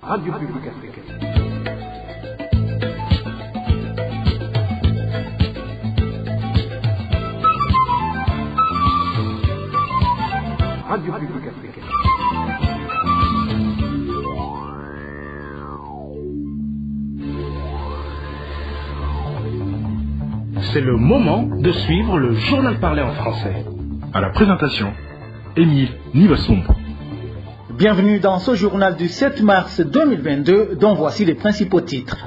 Radio Publique Africaine. Radio Publique Africaine. C'est le moment de suivre le journal parlé en français. À la présentation, Émile Nivasumbo. Bienvenue dans ce journal du 7 mars 2022 dont voici les principaux titres.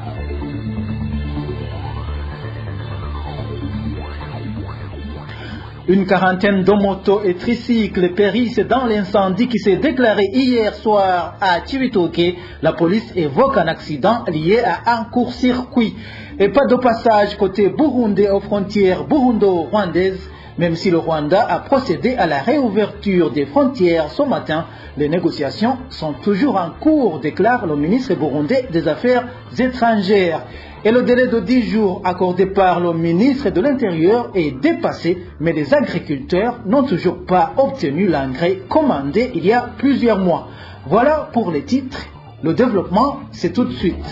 Une quarantaine de motos et tricycles périssent dans l'incendie qui s'est déclaré hier soir à Cibitoke. La police évoque un accident lié à un court-circuit. Et pas de passage côté burundais aux frontières burundo-rwandaises. Même si le Rwanda a procédé à la réouverture des frontières ce matin, les négociations sont toujours en cours, déclare le ministre burundais des Affaires étrangères. Et le délai de 10 jours accordé par le ministre de l'Intérieur est dépassé, mais les agriculteurs n'ont toujours pas obtenu l'engrais commandé il y a plusieurs mois. Voilà pour les titres. Le développement, c'est tout de suite.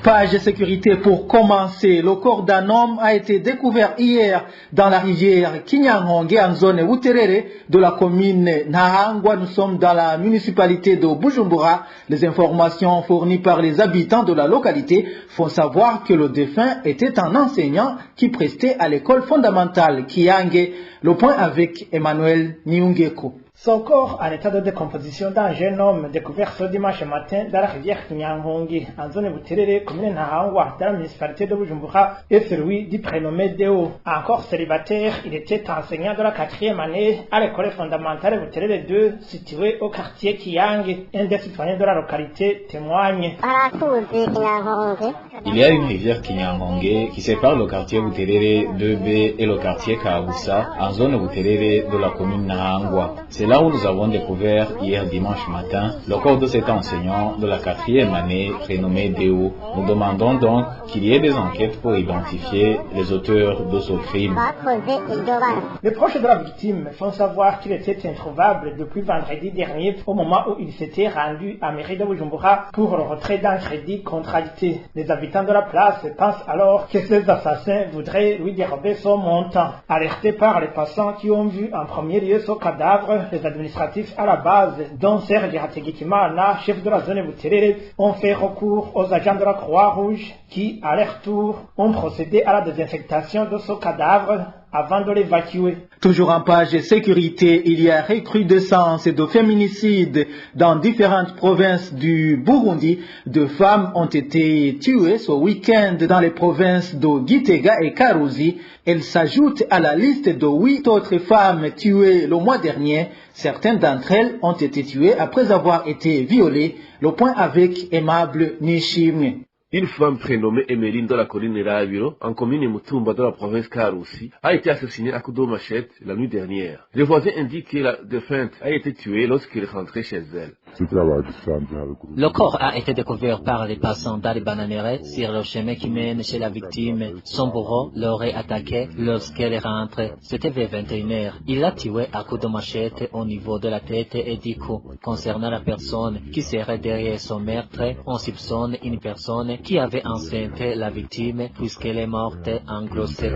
Page sécurité pour commencer. Le corps d'un homme a été découvert hier dans la rivière Kinyangonge en zone Uterere de la commune Nahangwa. Nous sommes dans la municipalité de Bujumbura. Les informations fournies par les habitants de la localité font savoir que le défunt était un enseignant qui prestait à l'école fondamentale Kiyange. Le point avec Emmanuel Niungeko. Son corps en état de décomposition d'un jeune homme découvert ce dimanche matin dans la rivière Kinyangonge, en zone Buterere, commune Nahangwa, dans la municipalité de Bujumbura, est celui du prénommé Deo. Encore célibataire, il était enseignant de la 4e année à l'école fondamentale Buterere 2, située au quartier Kiyange. Un des citoyens de la localité témoigne. Il y a une rivière Kinyangonge qui sépare le quartier Buterere 2B et le quartier Kabusa, en zone Buterere de la commune Nahangwa. C'est là où nous avons découvert hier dimanche matin le corps de cet enseignant de la 4e année prénommé Deo. Nous demandons donc qu'il y ait des enquêtes pour identifier les auteurs de ce crime. Les proches de la victime font savoir qu'il était introuvable depuis vendredi dernier au moment où il s'était rendu à mairie de Bujumbura pour le retrait d'un crédit contracté. Les habitants de la place pensent alors que ces assassins voudraient lui dérober son montant. Alertés par les passants qui ont vu en premier lieu ce cadavre, les administratifs à la base, dont Serge Hategekimana, chef de la zone Buterere, ont fait recours aux agents de la Croix-Rouge qui, à leur tour, ont procédé à la désinfectation de ce cadavre avant de l'évacuer. Toujours en page sécurité, il y a recrudescence de féminicides dans différentes provinces du Burundi. 2 femmes ont été tuées ce week-end dans les provinces de Gitega et Karuzi. Elles s'ajoutent à la liste de 8 autres femmes tuées le mois dernier. Certaines d'entre elles ont été tuées après avoir été violées. Le point avec Aimable Nishimwe. Une femme prénommée Emeline de la colline Rabiro, en commune Mutumba de la province Karusi, a été assassinée à coups de machette la nuit dernière. Les voisins indiquent que la défunte a été tuée lorsqu'elle rentrait chez elle. Le corps a été découvert par les passants d'Ali Bananere sur le chemin qui mène chez la victime. Son bourreau l'aurait attaqué lorsqu'elle rentre. C'était vers 21h. Il l'a tué à coups de machette au niveau de la tête et du cou. Concernant la personne qui serait derrière son meurtre, on soupçonne une personne qui avait enceinte la victime puisqu'elle est morte en grossesse.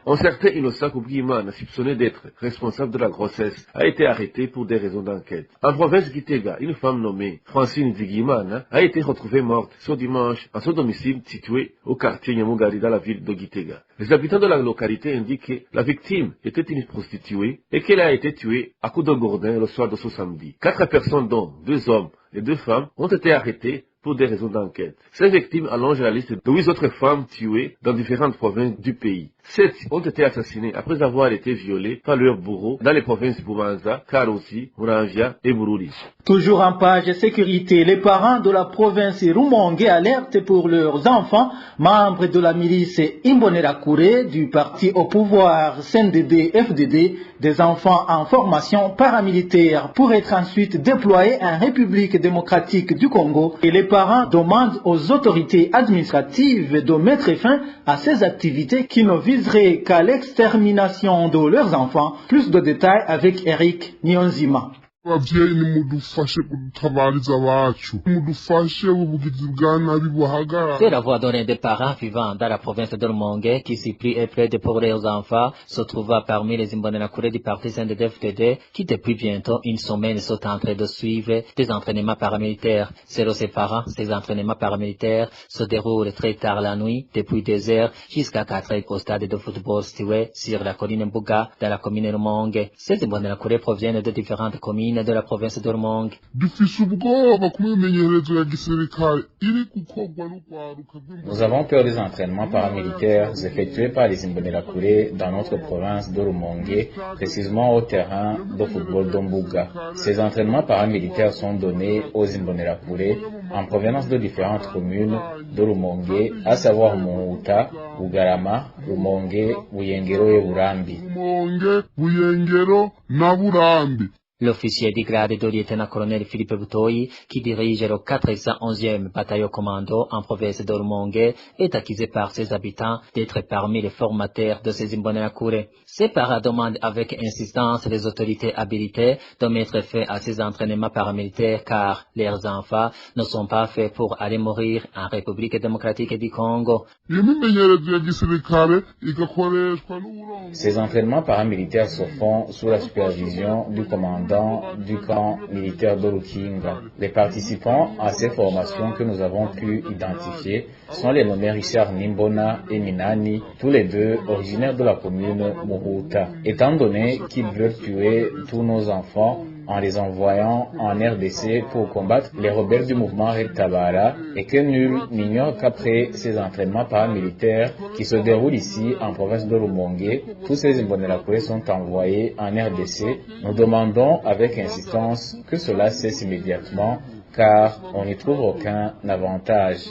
Un certain Innocent Koubrimana, soupçonné d'être responsable de la grossesse, a été arrêté pour des raisons d'enquête. En province Gitega, une femme nommée Francine Zigimana a été retrouvée morte ce dimanche à son domicile situé au quartier Nyamugari dans la ville de Gitega. Les habitants de la localité indiquent que la victime était une prostituée et qu'elle a été tuée à coups de gourdin le soir de ce samedi. 4 personnes dont 2 hommes et 2 femmes ont été arrêtées pour des raisons d'enquête. Ces victimes allongent la liste de 8 autres femmes tuées dans différentes provinces du pays. 7 ont été assassinées après avoir été violées par leurs bourreaux dans les provinces Bubanza, Karusi, Muramvya et Bururi. Toujours en page sécurité, les parents de la province Rumonge alertent pour leurs enfants, membres de la milice Imbonerakure du parti au pouvoir CNDD-FDD, des enfants en formation paramilitaire pour être ensuite déployés en République démocratique du Congo. Et les parents demandent aux autorités administratives de mettre fin à ces activités qui ne viseraient qu'à l'extermination de leurs enfants. Plus de détails avec Eric Niyonzima. C'est la voix d'un des parents vivant dans la province de Rumonge qui s'y prie et plaide pour leurs enfants, se trouvant parmi les Imbonerakure du parti CNDD-FDD qui depuis bientôt une semaine sont en train de suivre des entraînements paramilitaires. Selon ses parents, ces entraînements paramilitaires se déroulent très tard la nuit, depuis 2 heures jusqu'à 4 heures au stade de football situé sur la colline Mbuga dans la commune Rumonge. Ces Imbonerakure proviennent de différentes communes de la province de Rumonge. Nous avons peur des entraînements paramilitaires effectués par les Imbonerakure dans notre province de Rumonge, précisément au terrain de football d'Ombuga. Ces entraînements paramilitaires sont donnés aux Imbonerakure en provenance de différentes communes de Rumonge, à savoir Muhuta, Bugarama, Rumonge, Buyengero et Burambi. L'officier du grade de lieutenant-colonel Philippe Boutoyi, qui dirige le 411e bataillon commando en province de Rumonge, est accusé par ses habitants d'être parmi les formateurs de ces Imbonerakure. Ces parents demandent avec insistance les autorités habilitées de mettre fin à ces entraînements paramilitaires car leurs enfants ne sont pas faits pour aller mourir en République démocratique du Congo. Ces entraînements paramilitaires se font sous la supervision du commandant du camp militaire de Lukinga. Les participants à ces formations que nous avons pu identifier sont les nommés Richard Nimbona et Minani, tous les deux originaires de la commune Muhuta. Étant donné qu'ils veulent tuer tous nos enfants en les envoyant en RDC pour combattre les rebelles du mouvement Red Tabara et que nul n'ignore qu'après ces entraînements paramilitaires qui se déroulent ici en province de Rumonge, tous ces Imbonerakure sont envoyés en RDC. Nous demandons avec insistance que cela cesse immédiatement car on n'y trouve aucun avantage.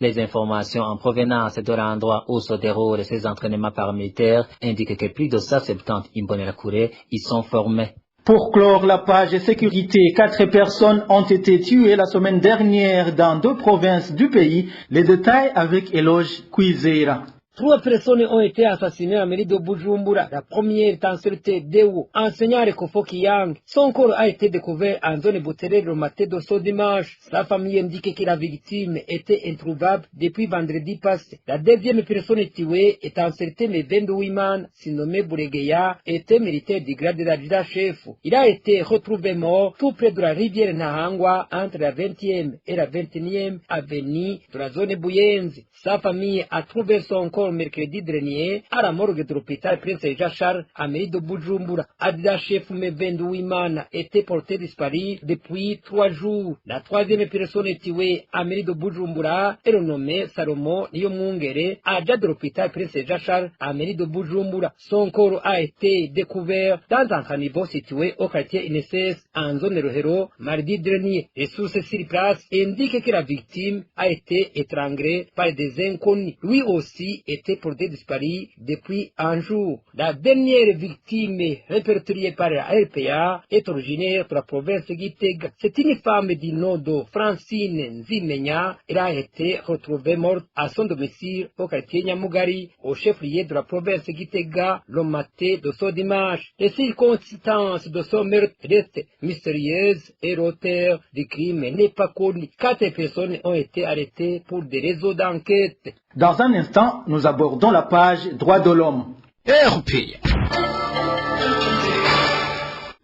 Les informations en provenance de l'endroit où se déroulent ces entraînements paramilitaires indiquent que plus de 170 Imbonerakure y sont formés. Pour clore la page sécurité, 4 personnes ont été tuées la semaine dernière dans 2 provinces du pays. Les détails avec Eloge Kwizera. 3 personnes ont été assassinées à Mairie de Bujumbura. La première est en sûreté Dewo, enseignant à Kofoki Yang. Son corps a été découvert en zone Bouteré le matin de ce dimanche. Sa famille indique que la victime était introuvable depuis vendredi passé. La deuxième personne tuée est en sûreté Mevendo Wiman, surnommé Bouregeya, était militaire du grade de l'adjudant chef. Il a été retrouvé mort tout près de la rivière Nahangwa entre la 20e et la 21e avenue de la zone Buyenzi. Sa famille a trouvé son corps mercredi dernier à la morgue de l'hôpital Prince Jachar à Mairie de Bujumbura. Adjudant chef Mevendo Wiman était porté disparu depuis 3 jours. La troisième personne tuée à Mairie de Bujumbura est renommée Salomo Niyomungere, adjudant de l'hôpital Prince Jachar à Mairie de Bujumbura. Son corps a été découvert dans un caniveau situé au quartier INSS en zone Rohero mardi dernier. Les sources sur place indiquent que la victime a été étranglée par des inconnus. Lui aussi était porté disparu depuis un jour. La dernière victime répertoriée par la RPA est originaire de la province Gitega. C'est une femme du nom de Francine Nzimenya. Elle a été retrouvée morte à son domicile au quartier Nyamugari, au chef-lieu de la province Gitega, le matin de ce dimanche. Les circonstances de ce meurtre restent mystérieuses et l'auteur du crime n'est pas connu. 4 personnes ont été arrêtées pour des réseaux d'enquête. Dans un instant, nous abordons la page Droits de l'homme.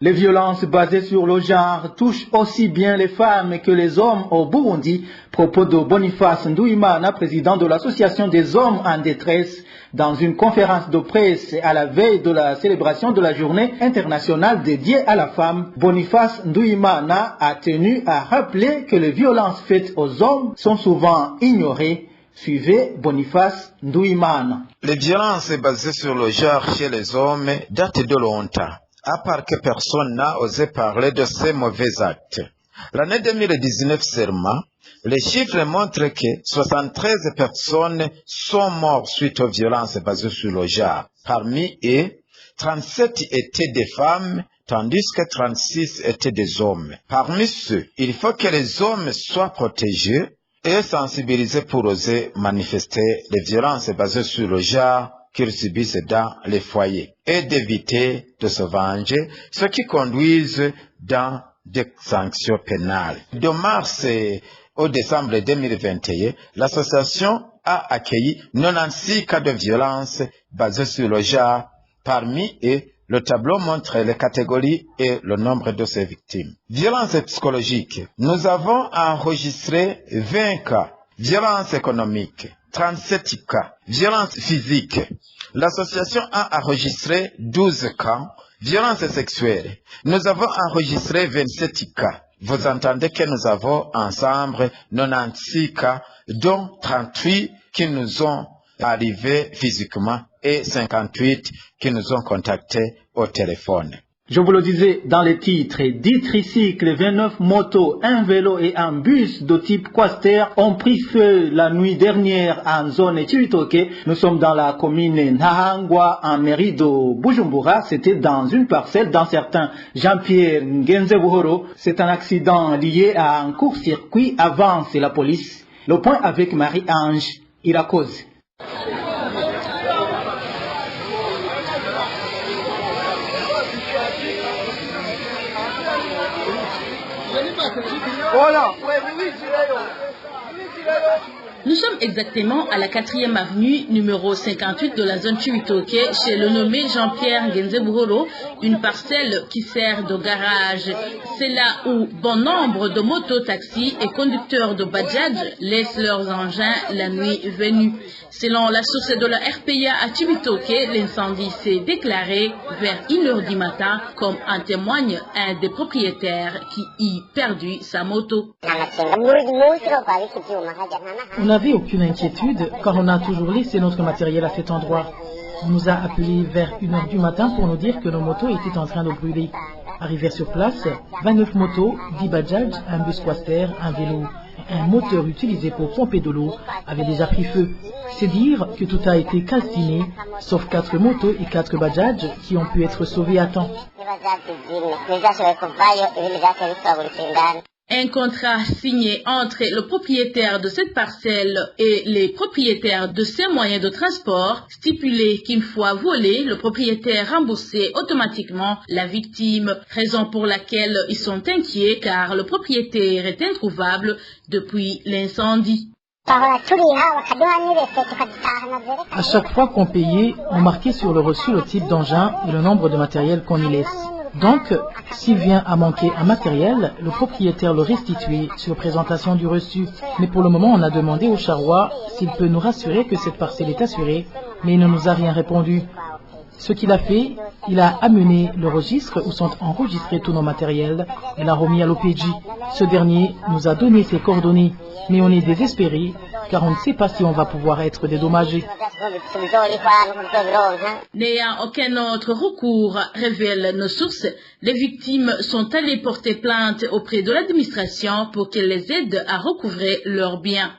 Les violences basées sur le genre touchent aussi bien les femmes que les hommes au Burundi. Propos de Boniface Nduimana, président de l'association des hommes en détresse, dans une conférence de presse à la veille de la célébration de la journée internationale dédiée à la femme. Boniface Nduimana a tenu à rappeler que les violences faites aux hommes sont souvent ignorées. Suivez Boniface Nduimana. Les violences basées sur le genre chez les hommes datent de longtemps, à part que personne n'a osé parler de ces mauvais actes. L'année 2019 seulement, les chiffres montrent que 73 personnes sont mortes suite aux violences basées sur le genre. Parmi eux, 37 étaient des femmes, tandis que 36 étaient des hommes. Parmi ceux, il faut que les hommes soient protégés et sensibilisés pour oser manifester les violences basées sur le genre qu'ils subissent dans les foyers et d'éviter de se venger, ce qui conduise dans des sanctions pénales. De mars au décembre 2021, l'association a accueilli 96 cas de violence basés sur le genre. Parmi eux, le tableau montre les catégories et le nombre de ces victimes. Violence psychologique. Nous avons enregistré 20 cas. Violence économique. 37 cas. Violence physique. L'association a enregistré 12 cas. Violence sexuelle. Nous avons enregistré 27 cas. Vous entendez que nous avons ensemble 96 cas, dont 38 qui nous ont arrivés physiquement et 58 qui nous ont contactés au téléphone. Je vous le disais dans les titres, 10 tricycles, 29 motos, un vélo et un bus de type Quaster ont pris feu la nuit dernière en zone Chibitoke. Nous sommes dans la commune Nahangwa en mairie de Bujumbura. C'était dans une parcelle d'un certain Jean-Pierre Ngenzebuhoro. C'est un accident lié à un court-circuit, avance la police. Le point avec Marie-Ange Irakoze. Nous sommes exactement à la 4e avenue, numéro 58 de la zone Chibitoke, chez le nommé Jean-Pierre Ngenzebuhoro, une parcelle qui sert de garage. C'est là où bon nombre de mototaxis et conducteurs de Bajaj laissent leurs engins la nuit venue. Selon la source de la RPA à Chibitoke, l'incendie s'est déclaré vers 1h du matin, comme en témoigne un des propriétaires qui y perdu sa moto. On n'avait aucune inquiétude car on a toujours laissé notre matériel à cet endroit. On nous a appelés vers 1h du matin pour nous dire que nos motos étaient en train de brûler. Arrivés sur place, 29 motos, 10 Bajaj, un bus Quaster, un vélo, un moteur utilisé pour pomper de l'eau avaient déjà pris feu. C'est dire que tout a été calciné, sauf 4 motos et 4 Bajaj qui ont pu être sauvés à temps. Un contrat signé entre le propriétaire de cette parcelle et les propriétaires de ces moyens de transport stipulait qu'une fois volé, le propriétaire remboursait automatiquement la victime, raison pour laquelle ils sont inquiets car le propriétaire est introuvable depuis l'incendie. À chaque fois qu'on payait, on marquait sur le reçu le type d'engin et le nombre de matériel qu'on y laisse. Donc, s'il vient à manquer un matériel, le propriétaire le restitue sur présentation du reçu. Mais pour le moment, on a demandé au charroi s'il peut nous rassurer que cette parcelle est assurée, mais il ne nous a rien répondu. Ce qu'il a fait, il a amené le registre où sont enregistrés tous nos matériels et l'a remis à l'OPJ. Ce dernier nous a donné ses coordonnées, mais on est désespéré car on ne sait pas si on va pouvoir être dédommagé. N'ayant aucun autre recours, révèlent nos sources, les victimes sont allées porter plainte auprès de l'administration pour qu'elle les aide à recouvrer leurs biens.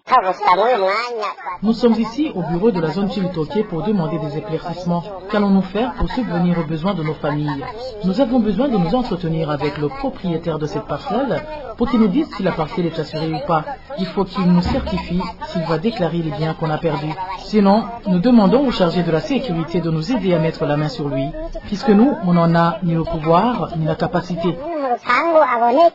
Nous sommes ici au bureau de la zone Chibitoke pour demander des éclaircissements. Qu'allons-nous faire pour subvenir aux besoins de nos familles? Nous avons besoin de nous entretenir avec le propriétaire de cette parcelle pour qu'il nous dise si la parcelle est assurée ou pas. Il faut qu'il nous certifie s'il va déclarer les biens qu'on a perdus. Sinon, nous demandons au chargé de la sécurité de nous aider à mettre la main sur lui, puisque nous, on n'en a ni le pouvoir ni la capacité.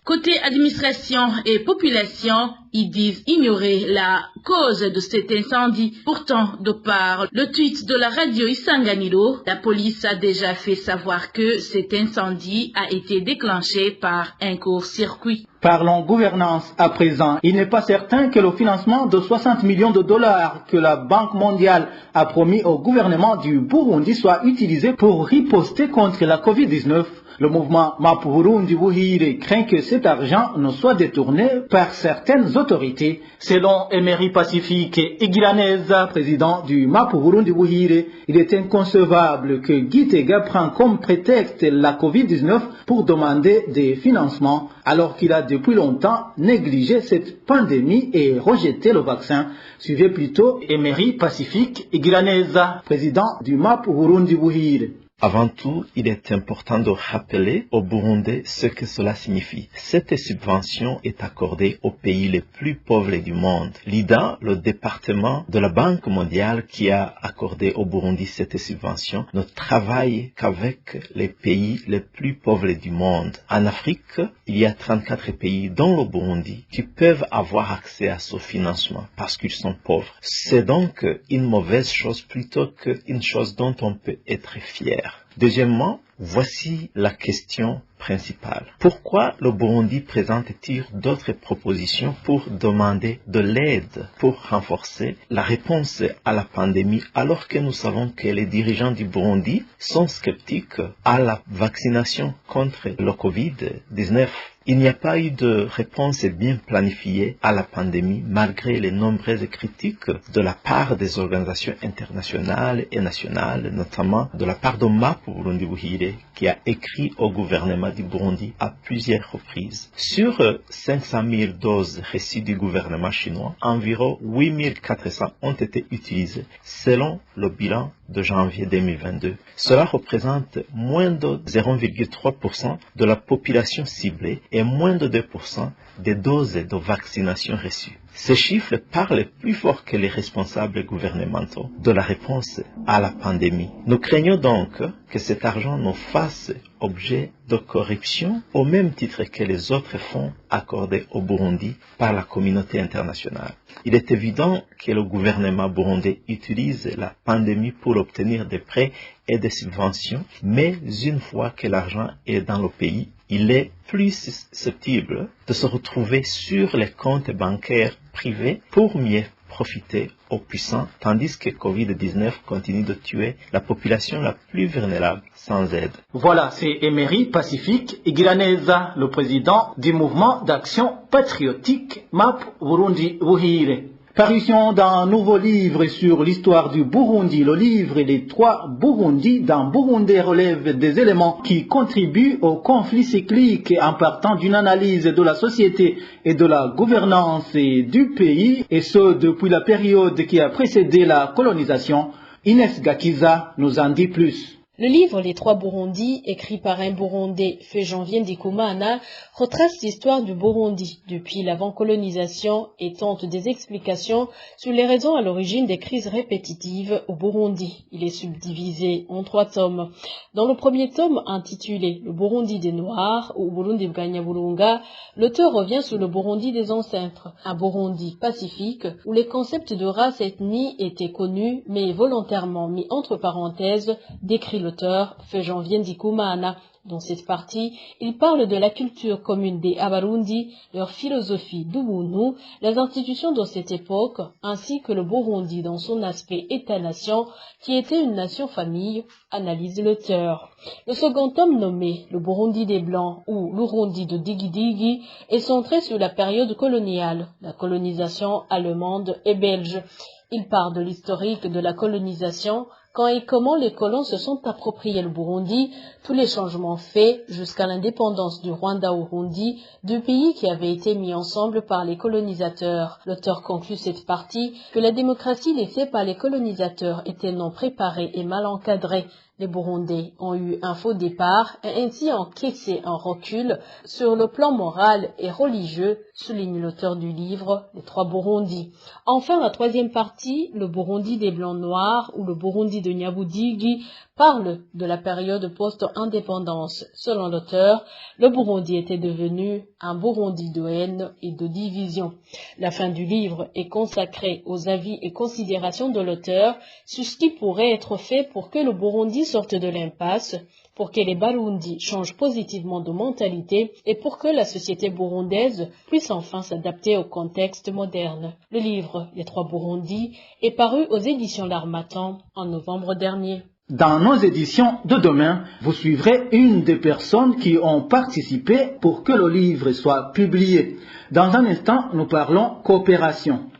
Côté administration et population, ils disent ignorer la cause de cet incendie. Pourtant, de par le tweet de la radio Isanganiro, la police a déjà fait savoir que cet incendie a été déclenché par un court-circuit. Parlons gouvernance à présent. Il n'est pas certain que le financement de 60 millions de dollars que la Banque mondiale a promis au gouvernement du Burundi soit utilisé pour riposter contre la Covid-19. Le mouvement Mapurundi Buhire craint que cet argent ne soit détourné par certaines autorités. Selon Emery Pacifique Igiraneza, président du Mapurundi Buhire, il est inconcevable que Gitega prenne comme prétexte la Covid-19 pour demander des financements, alors qu'il a depuis longtemps négligé cette pandémie et rejeté le vaccin. Suivez plutôt Emery Pacifique Igiraneza, président du Mapurundi Buhire. Avant tout, il est important de rappeler aux Burundais ce que cela signifie. Cette subvention est accordée aux pays les plus pauvres du monde. L'IDA, le département de la Banque mondiale qui a accordé au Burundi cette subvention, ne travaille qu'avec les pays les plus pauvres du monde. En Afrique, il y a 34 pays, dont le Burundi, qui peuvent avoir accès à ce financement parce qu'ils sont pauvres. C'est donc une mauvaise chose plutôt qu'une chose dont on peut être fier. Deuxièmement, voici la question principale. Pourquoi le Burundi présente-t-il d'autres propositions pour demander de l'aide pour renforcer la réponse à la pandémie alors que nous savons que les dirigeants du Burundi sont sceptiques à la vaccination contre le Covid-19? Il n'y a pas eu de réponse bien planifiée à la pandémie malgré les nombreuses critiques de la part des organisations internationales et nationales, notamment de la part de MAP Burundi Buhire, qui a écrit au gouvernement du Burundi à plusieurs reprises. Sur 500 000 doses reçues du gouvernement chinois, environ 8 400 ont été utilisées selon le bilan de janvier 2022. Cela représente moins de 0,3% de la population ciblée et moins de 2% des doses de vaccination reçues. Ces chiffres parlent plus fort que les responsables gouvernementaux de la réponse à la pandémie. Nous craignons donc que cet argent nous fasse objet de corruption au même titre que les autres fonds accordés au Burundi par la communauté internationale. Il est évident que le gouvernement burundais utilise la pandémie pour obtenir des prêts et des subventions, mais une fois que l'argent est dans le pays, il est plus susceptible de se retrouver sur les comptes bancaires privés pour mieux profiter aux puissants, tandis que Covid-19 continue de tuer la population la plus vulnérable sans aide. Voilà, c'est Emery Pacifique Igiraneza, le président du mouvement d'action patriotique MAP Burundi Buhire. Parution d'un nouveau livre sur l'histoire du Burundi. Le livre Les trois Burundi d'un Burundi relève des éléments qui contribuent au conflit cyclique en partant d'une analyse de la société et de la gouvernance du pays, et ce depuis la période qui a précédé la colonisation. Inès Gakiza nous en dit plus. Le livre Les trois Burundi, écrit par un Burundais, Fejanvien Ndikumana, retrace l'histoire du Burundi depuis l'avant-colonisation et tente des explications sur les raisons à l'origine des crises répétitives au Burundi. Il est subdivisé en 3 tomes. Dans le premier tome, intitulé Le Burundi des Noirs ou Burundi Bwanyaburunga, l'auteur revient sur le Burundi des ancêtres, un Burundi pacifique où les concepts de race et ethnie étaient connus mais volontairement mis entre parenthèses, décrit l'auteur Fejanvien Ndikumana. Dans cette partie, il parle de la culture commune des Abarundi, leur philosophie d'Ubuntu, les institutions de cette époque, ainsi que le Burundi dans son aspect État-nation, qui était une nation-famille, analyse l'auteur. Le second tome nommé Le Burundi des Blancs ou l'Urundi de Digidigi est centré sur la période coloniale, la colonisation allemande et belge. Il part de l'historique de la colonisation, quand et comment les colons se sont appropriés le Burundi, tous les changements faits jusqu'à l'indépendance du Rwanda-Urundi, deux pays qui avaient été mis ensemble par les colonisateurs. L'auteur conclut cette partie que la démocratie laissée par les colonisateurs était non préparée et mal encadrée. Les Burundais ont eu un faux départ et ainsi encaissé un recul sur le plan moral et religieux, souligne l'auteur du livre Les trois Burundi. Enfin, la troisième partie, le Burundi des Blancs Noirs ou le Burundi de Nyabudigi, parle de la période post-indépendance. Selon l'auteur, le Burundi était devenu un Burundi de haine et de division. La fin du livre est consacrée aux avis et considérations de l'auteur sur ce qui pourrait être fait pour que le Burundi sorte de l'impasse, pour que les Barundi changent positivement de mentalité et pour que la société burundaise puisse enfin s'adapter au contexte moderne. Le livre Les trois Burundi est paru aux éditions L'Harmattan en novembre dernier. Dans nos éditions de demain, vous suivrez une des personnes qui ont participé pour que le livre soit publié. Dans un instant, nous parlons coopération.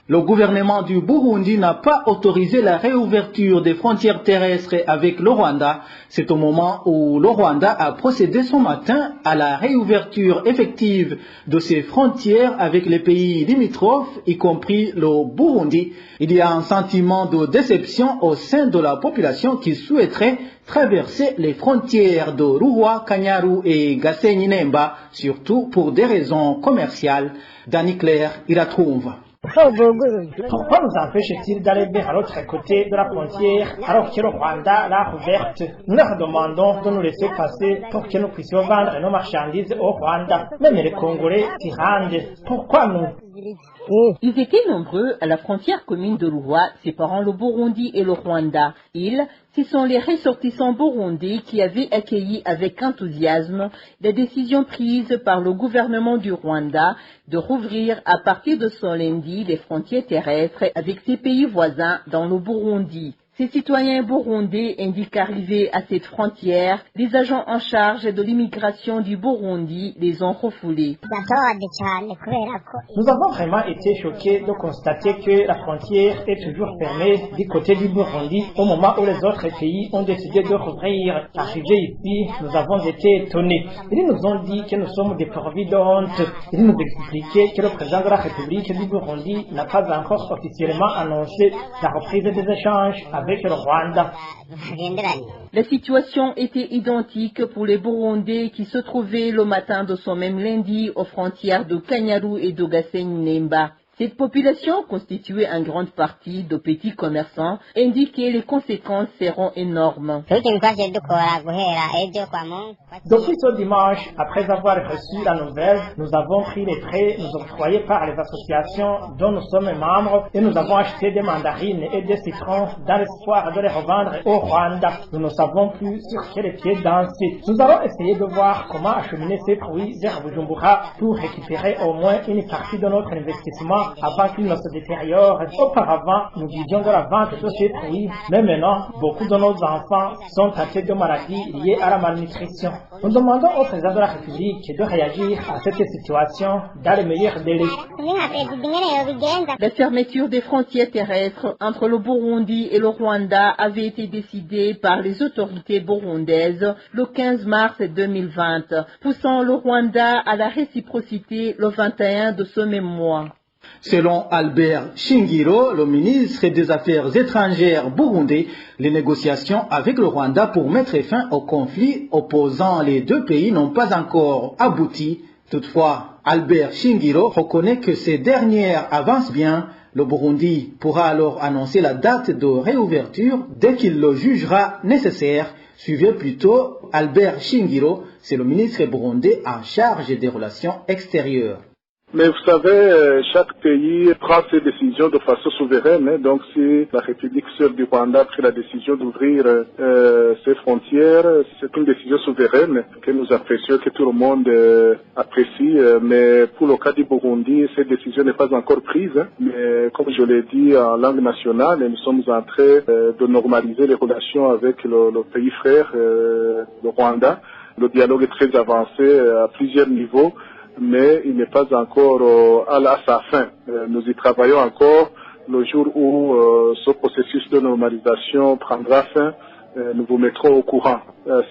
Le gouvernement du Burundi n'a pas autorisé la réouverture des frontières terrestres avec le Rwanda. C'est au moment où le Rwanda a procédé ce matin à la réouverture effective de ses frontières avec les pays limitrophes, y compris le Burundi. Il y a un sentiment de déception au sein de la population qui souhaiterait traverser les frontières de Ruhwa, Kanyaru et Gasenyi-Nemba, surtout pour des raisons commerciales. Danny Claire y la trouve. Pourquoi nous empêche-t-il d'aller vers l'autre côté de la frontière alors que le Rwanda l'a ouverte? Nous leur demandons de nous laisser passer pour que nous puissions vendre nos marchandises au Rwanda. Même les Congolais s'y rendent. Pourquoi nous? Ils étaient nombreux à la frontière commune de Ruhwa, séparant le Burundi et le Rwanda. Ce sont les ressortissants burundais qui avaient accueilli avec enthousiasme la décision prise par le gouvernement du Rwanda de rouvrir à partir de ce lundi les frontières terrestres avec ses pays voisins dans le Burundi. Ces citoyens burundais indiquent qu'arrivés à cette frontière, les agents en charge de l'immigration du Burundi les ont refoulés. Nous avons vraiment été choqués de constater que la frontière est toujours fermée du côté du Burundi au moment où les autres pays ont décidé de rouvrir. Arrivés ici, nous avons été étonnés. Ils nous ont dit que nous sommes dépourvus de honte. Ils nous expliquaient que le président de la République du Burundi n'a pas encore officiellement annoncé la reprise des échanges avec le Rwanda. La situation était identique pour les Burundais qui se trouvaient le matin de ce même lundi aux frontières de Kanyaru et de Gasenyi-Nemba. Cette population, constituée en grande partie de petits commerçants, indique que les conséquences seront énormes. Depuis ce dimanche, après avoir reçu la nouvelle, nous avons pris les prêts nous octroyés par les associations dont nous sommes membres et nous avons acheté des mandarines et des citrons dans l'espoir de les revendre au Rwanda. Nous ne savons plus sur quel pied danser. Nous allons essayer de voir comment acheminer ces fruits vers Bujumbura pour récupérer au moins une partie de notre investissement avant qu'il ne se détériore. Auparavant, nous vivions de la vente de ces fruits, mais maintenant, beaucoup de nos enfants sont atteints de maladies liées à la malnutrition. Nous demandons au président de la République de réagir à cette situation dans les meilleurs délais. La fermeture des frontières terrestres entre le Burundi et le Rwanda avait été décidée par les autorités burundaises le 15 mars 2020, poussant le Rwanda à la réciprocité le 21 de ce même mois. Selon Albert Shingiro, le ministre des Affaires étrangères burundais, les négociations avec le Rwanda pour mettre fin au conflit opposant les deux pays n'ont pas encore abouti. Toutefois, Albert Shingiro reconnaît que ces dernières avancent bien. Le Burundi pourra alors annoncer la date de réouverture dès qu'il le jugera nécessaire. Suivez plutôt Albert Shingiro, c'est le ministre burundais en charge des relations extérieures. Mais vous savez, chaque pays prend ses décisions de façon souveraine. Donc si la République seule du Rwanda a pris la décision d'ouvrir ses frontières, c'est une décision souveraine que nous apprécions, que tout le monde apprécie. Mais pour le cas du Burundi, cette décision n'est pas encore prise. Mais comme je l'ai dit en langue nationale, nous sommes en train de normaliser les relations avec le pays frère, le Rwanda. Le dialogue est très avancé à plusieurs niveaux, mais il n'est pas encore à sa fin. Nous y travaillons encore. Le jour où ce processus de normalisation prendra fin, nous vous mettrons au courant.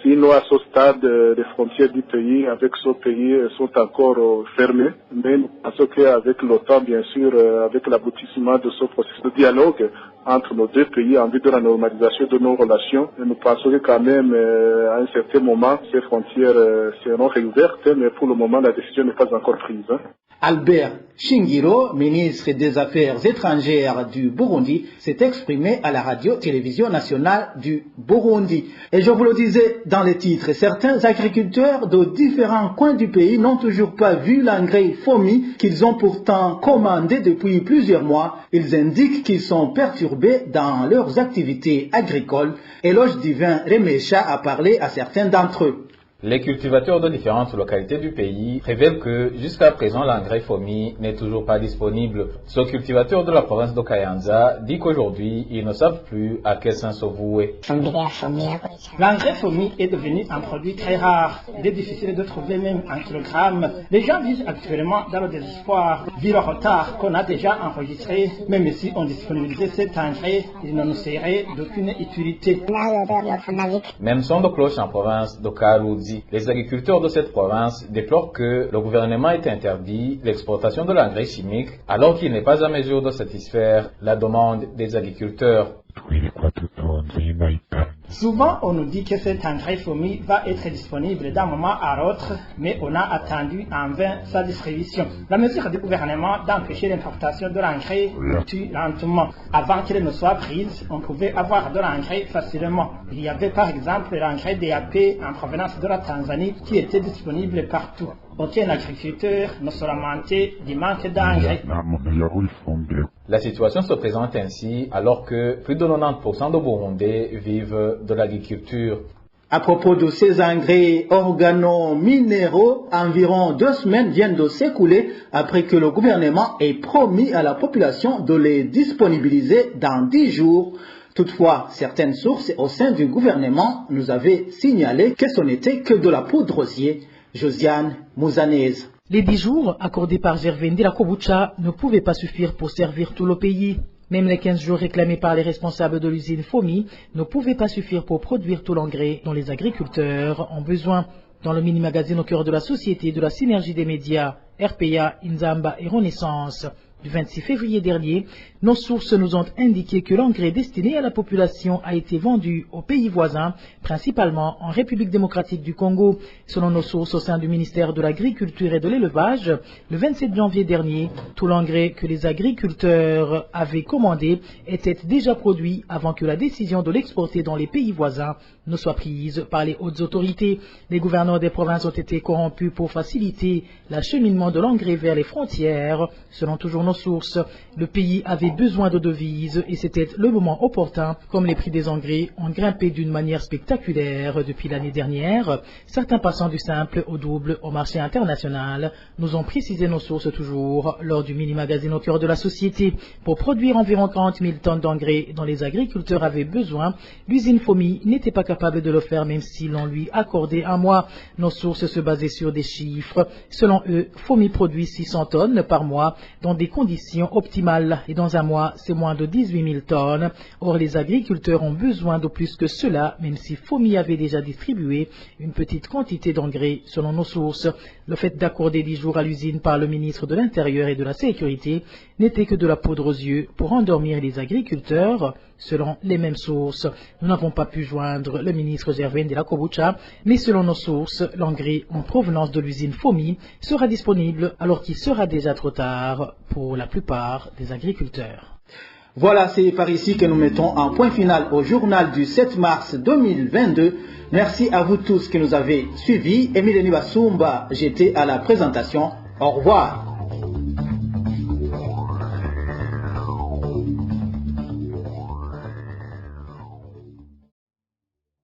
Sinon, à ce stade, les frontières du pays avec ce pays sont encore fermées, mais nous pensons qu'avec le temps, bien sûr, avec l'aboutissement de ce processus de dialogue entre nos deux pays en vue de la normalisation de nos relations, nous pensons que quand même, à un certain moment, ces frontières seront réouvertes, mais pour le moment, la décision n'est pas encore prise. Albert Shingiro, ministre des Affaires étrangères du Burundi, s'est exprimé à la radio-télévision nationale du Burundi. Et je vous le disais dans les titres, certains agriculteurs de différents coins du pays n'ont toujours pas vu l'engrais FOMI qu'ils ont pourtant commandé depuis plusieurs mois. Ils indiquent qu'ils sont perturbés dans leurs activités agricoles. Éloge Divin Remesha a parlé à certains d'entre eux. Les cultivateurs de différentes localités du pays révèlent que jusqu'à présent l'engrais FOMI n'est toujours pas disponible. Ce cultivateur de la province de Kayanza dit qu'aujourd'hui ils ne savent plus à quel sens se vouer. L'engrais FOMI est devenu un produit très rare. Il est difficile de trouver même un kilogramme. Les gens vivent actuellement dans le désespoir, vu le retard qu'on a déjà enregistré. Même si on disponibilisait cet engrais, il ne nous serait d'aucune utilité. Même son de cloche en province de Karoudzi. Les agriculteurs de cette province déplorent que le gouvernement ait interdit l'exportation de l'engrais chimique alors qu'il n'est pas à mesure de satisfaire la demande des agriculteurs. Souvent, on nous dit que cet engrais FOMI va être disponible d'un moment à l'autre, mais on a attendu en vain sa distribution. La mesure du gouvernement d'empêcher l'importation de l'engrais tue lentement. Avant qu'elle ne soit prise, on pouvait avoir de l'engrais facilement. Il y avait par exemple l'engrais DAP en provenance de la Tanzanie qui était disponible partout. Aucun agriculteur ne se lamentait du manque d'engrais. La situation se présente ainsi alors que plus de 90% de Burundais vivent de l'agriculture. À propos de ces engrais organo-minéraux, environ 2 semaines viennent de s'écouler après que le gouvernement ait promis à la population de les disponibiliser dans 10 jours. Toutefois, certaines sources au sein du gouvernement nous avaient signalé que ce n'était que de la poudre rosier. Josiane Mouzanaise. Les 10 jours accordés par Gervais Ndirakobucha ne pouvaient pas suffire pour servir tout le pays. Même les 15 jours réclamés par les responsables de l'usine FOMI ne pouvaient pas suffire pour produire tout l'engrais dont les agriculteurs ont besoin. Dans le mini-magazine au cœur de la société de la synergie des médias, RPA, Inzamba et Renaissance, du 26 février dernier, nos sources nous ont indiqué que l'engrais destiné à la population a été vendu aux pays voisins, principalement en République démocratique du Congo. Selon nos sources au sein du ministère de l'Agriculture et de l'Élevage, le 27 janvier dernier, tout l'engrais que les agriculteurs avaient commandé était déjà produit avant que la décision de l'exporter dans les pays voisins ne soit prise par les hautes autorités. Les gouverneurs des provinces ont été corrompus pour faciliter l'acheminement de l'engrais vers les frontières. Selon toujours nos sources, le pays avait besoin de devises et c'était le moment opportun. Comme les prix des engrais ont grimpé d'une manière spectaculaire depuis l'année dernière, certains passant du simple au double au marché international, nous ont précisé nos sources toujours lors du mini-magazine au cœur de la société. Pour produire environ 40 000 tonnes d'engrais dont les agriculteurs avaient besoin, l'usine FOMI n'était pas capable de le faire même si l'on lui accordait un mois. Nos sources se basaient sur des chiffres. Selon eux, FOMI produit 600 tonnes par mois dans des conditions optimales et dans un mois, c'est moins de 18 000 tonnes. Or, les agriculteurs ont besoin de plus que cela, même si FOMI avait déjà distribué une petite quantité d'engrais selon nos sources. Le fait d'accorder 10 jours à l'usine par le ministre de l'Intérieur et de la Sécurité n'était que de la poudre aux yeux pour endormir les agriculteurs. Selon les mêmes sources, nous n'avons pas pu joindre le ministre Gervais Ndirakobucha, mais selon nos sources, l'engrais en provenance de l'usine FOMI sera disponible alors qu'il sera déjà trop tard pour la plupart des agriculteurs. Voilà, c'est par ici que nous mettons un point final au journal du 7 mars 2022. Merci à vous tous qui nous avez suivis. Émile Nibasumba, j'étais à la présentation. Au revoir.